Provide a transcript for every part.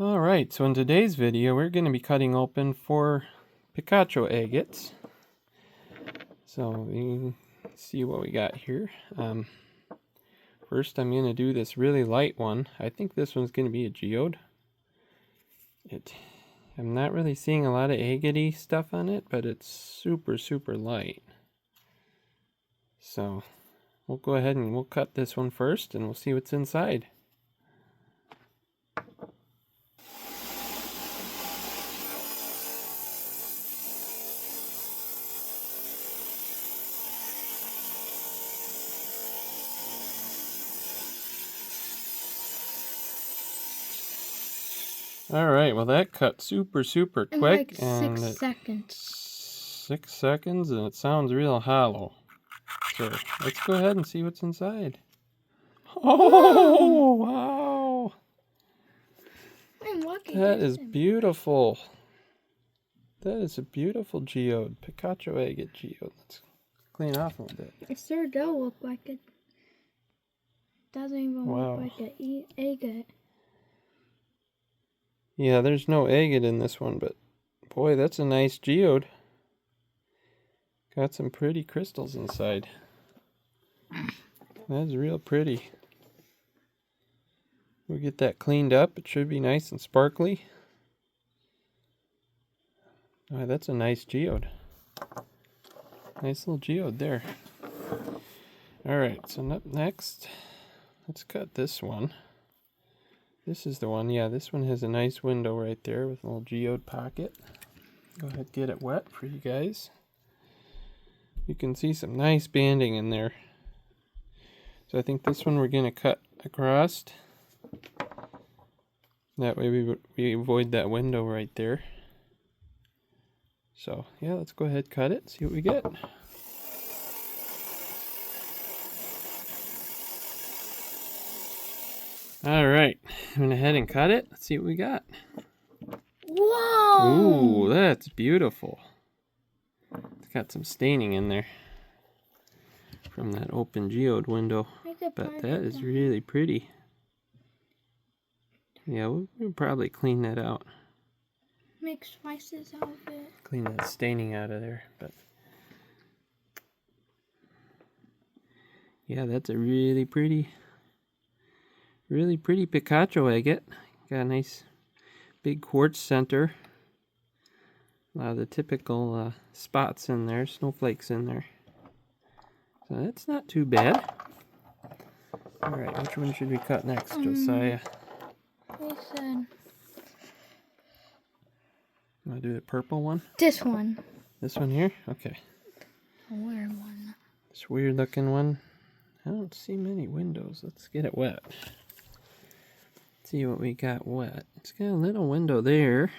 Alright, so in today's video we're going to be cutting open 4 Picacho agates. So we can see what we got here. First I'm going to do this really light one. I think this one's going to be a geode. I'm not really seeing a lot of agate-y stuff on it, but it's super light. So we'll go ahead and we'll cut this one first and we'll see what's inside. Alright, well that cut super quick. Like and 6 seconds. 6 seconds, and it sounds real hollow. So let's go ahead and see what's inside. Oh, wow! That is beautiful. That is a beautiful geode. Picacho agate geode. Let's clean off a little bit. It sure does look like it. Doesn't even look like an agate. Yeah, there's no agate in this one, but boy, that's a nice geode. Got some pretty crystals inside. That's real pretty. We'll get that cleaned up. It should be nice and sparkly. Oh, that's a nice geode. Nice little geode there. Alright, so up next, let's cut this one. This is the one, yeah, this one has a nice window right there with a little geode pocket. Go ahead and get it wet for you guys. You can see some nice banding in there. So I think this one we're going to cut across. That way we avoid that window right there. So yeah, let's go ahead and cut it, see what we get. Alright, went ahead and cut it. Let's see what we got. Whoa! Ooh, that's beautiful. It's got some staining in there from that open geode window. But that is really pretty. Yeah, we'll probably clean that out. Make slices out of it. Clean that staining out of there. But yeah, that's a really pretty Picacho agate. Got a nice big quartz center. A lot of the typical spots in there, snowflakes in there. So that's not too bad. Alright, which one should we cut next, Josiah? They said... Want to do the purple one? This one. This one here? Okay. A weird one. This weird looking one. I don't see many windows. Let's get it wet. See what we got wet. It's got a little window there.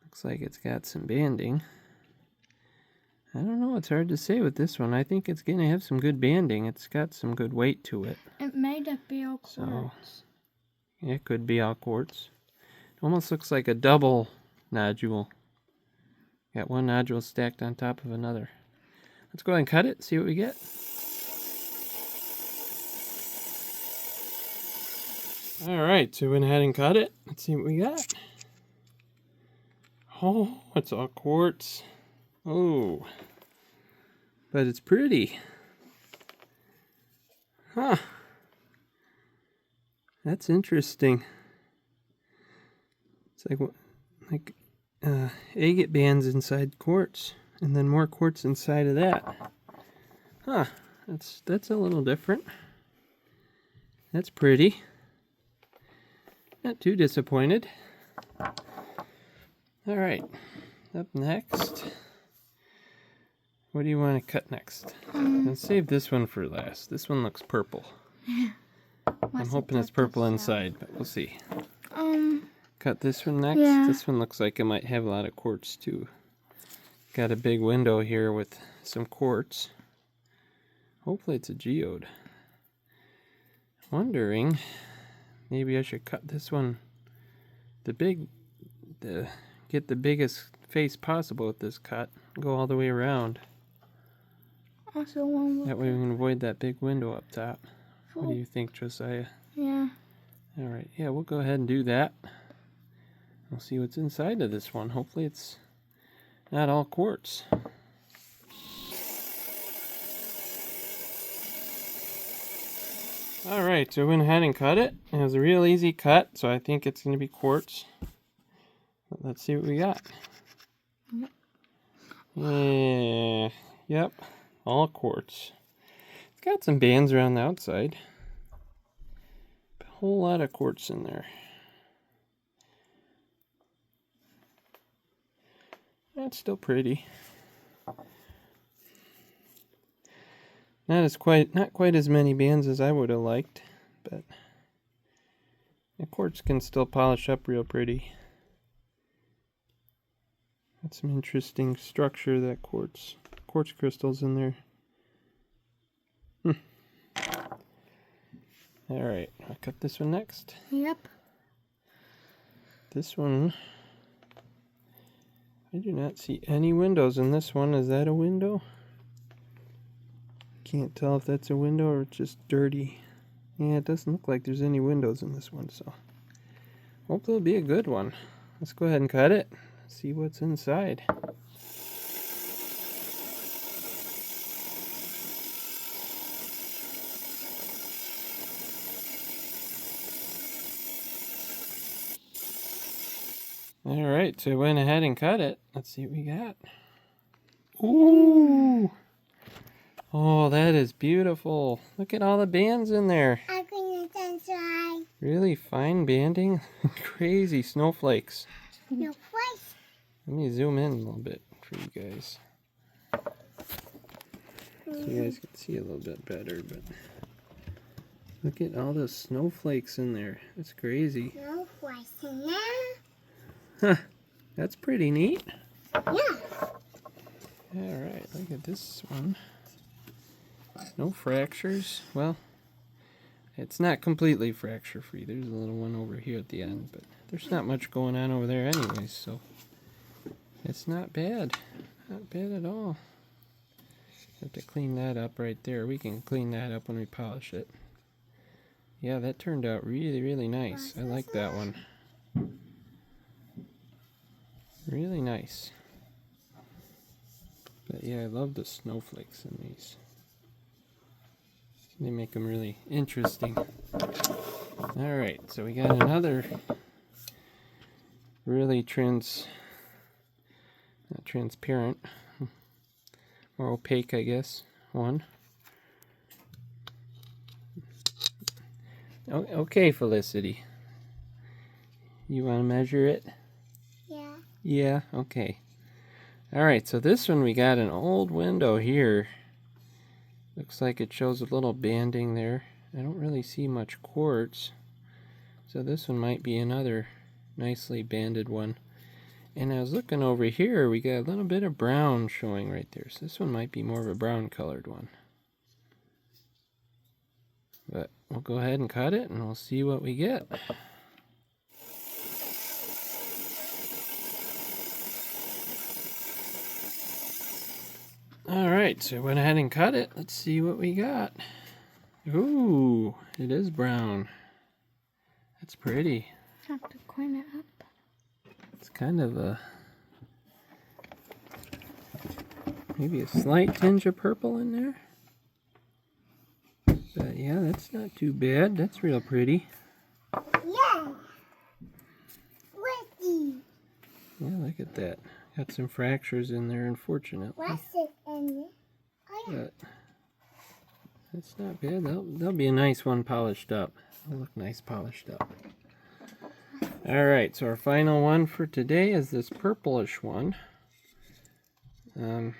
Looks like it's got some banding. I don't know, it's hard to say with this one. I think it's going to have some good banding. It's got some good weight to it. It may just be all quartz. So, yeah, it could be all quartz. It almost looks like a double nodule. Got one nodule stacked on top of another. Let's go ahead and cut it, see what we get. Alright, so we went ahead and cut it. Let's see what we got. Oh, it's all quartz. Oh, but it's pretty. Huh. That's interesting. It's like agate bands inside quartz, and then more quartz inside of that. Huh. That's a little different. That's pretty. Not too disappointed. Alright, up next. What do you want to cut next? Let's save this one for last. This one looks purple. I'm hoping it's purple inside, but we'll see. Cut this one next. Yeah. This one looks like it might have a lot of quartz too. Got a big window here with some quartz. Hopefully it's a geode. Wondering, maybe I should cut this one get the biggest face possible with this cut. Go all the way around. Also one. That way we can avoid that big window up top. What do you think, Josiah? Yeah. Alright, yeah, we'll go ahead and do that. We'll see what's inside of this one. Hopefully it's not all quartz. Alright, so I went ahead and cut it. It was a real easy cut, so I think it's going to be quartz. But let's see what we got. Yeah, yep, all quartz. It's got some bands around the outside. A whole lot of quartz in there. That's still pretty. Not quite as many bands as I would have liked, but the quartz can still polish up real pretty. Got some interesting structure, that quartz crystals in there. Alright, I'll cut this one next. Yep. This one, I do not see any windows in this one. Is that a window? Can't tell if that's a window or it's just dirty. Yeah, it doesn't look like there's any windows in this one, so hopefully it'll be a good one. Let's go ahead and cut it. See what's inside. Alright, so I went ahead and cut it. Let's see what we got. Ooh! Oh, that is beautiful. Look at all the bands in there. Really fine banding. Crazy snowflakes. Let me zoom in a little bit for you guys. So you guys can see a little bit better, but look at all those snowflakes in there. That's crazy. Huh. That's pretty neat. Yeah. Alright, look at this one. No fractures. Well, it's not completely fracture free. There's a little one over here at the end, but there's not much going on over there anyways, so it's not bad. Not bad at all. Have to clean that up right there. We can clean that up when we polish it. Yeah, that turned out really, really nice. I like that one. Really nice. But yeah, I love the snowflakes in these. They make them really interesting. Alright, so we got another really not transparent, more opaque, I guess, one. Okay, Felicity. You want to measure it? Yeah. Yeah, okay. Alright, so this one we got an old window here. Looks like it shows a little banding there. I don't really see much quartz. So this one might be another nicely banded one. And I was looking over here, we got a little bit of brown showing right there. So this one might be more of a brown colored one. But we'll go ahead and cut it and we'll see what we get. Alright, so I went ahead and cut it. Let's see what we got. Ooh, it is brown. That's pretty. Have to clean it up. It's kind of maybe a slight tinge of purple in there. But yeah, that's not too bad. That's real pretty. Yeah. Pretty. Yeah, look at that. Got some fractures in there, unfortunately. What's it in it? But that's not bad. That'll be a nice one polished up. It'll look nice polished up. Alright, so our final one for today is this purplish one. Kind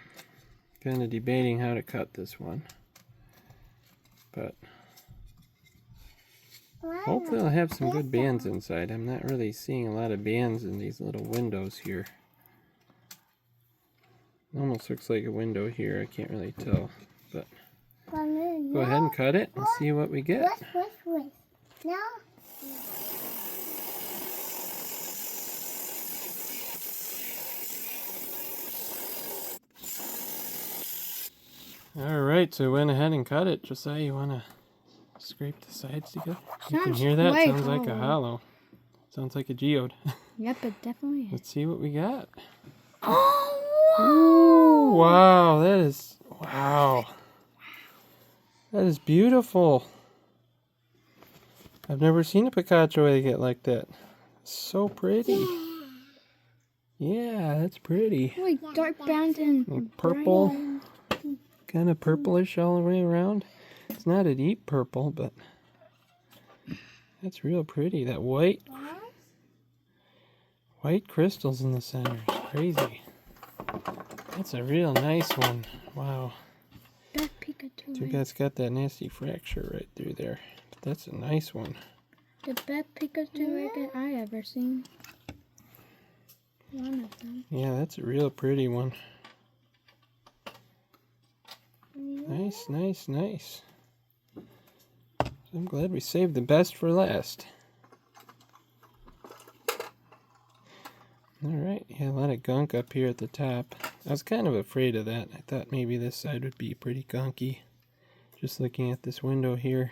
of debating how to cut this one. But hopefully I'll have some good bands inside. I'm not really seeing a lot of bands in these little windows here. Almost looks like a window here. I can't really tell. But go ahead and cut it and see what we get. No. Alright, so I went ahead and cut it. Josiah, you want to scrape the sides together. You can hear that? Sounds like a hollow. Sounds like a geode. Yep, it definitely is. Let's see what we got. Oh, wow. Ooh, wow, that is, wow. That is beautiful. I've never seen a Picacho agate like that. So pretty. Yeah, that's pretty. Wait, dark brown and purple. bright. Kind of purplish all the way around. It's not a deep purple, but that's real pretty. That white crystals in the center is crazy. That's a real nice one. Wow. That Picacho. You guys got that nasty fracture right through there. But that's a nice one. The best Picacho agate I ever seen. One of them. Yeah, that's a real pretty one. Nice, nice, nice. I'm glad we saved the best for last. Alright, yeah, a lot of gunk up here at the top. I was kind of afraid of that. I thought maybe this side would be pretty gunky. Just looking at this window here.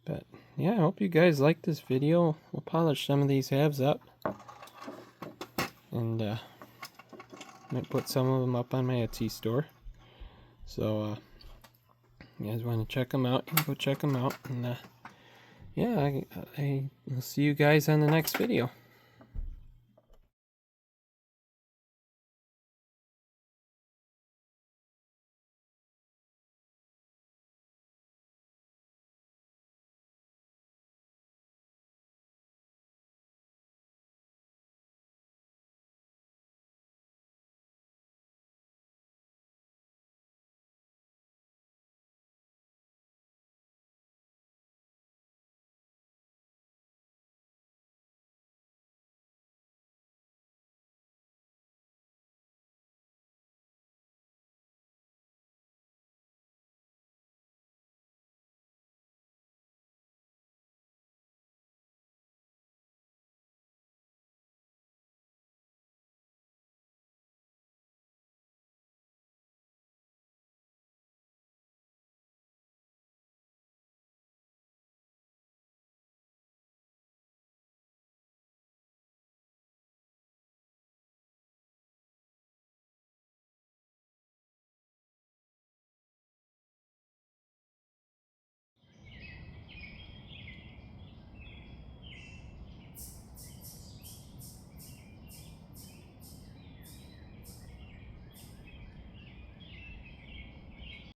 But, yeah, I hope you guys liked this video. We'll polish some of these halves up. And, might put some of them up on my Etsy store. So, you guys want to check them out, you can go check them out. And, yeah, I'll see you guys on the next video.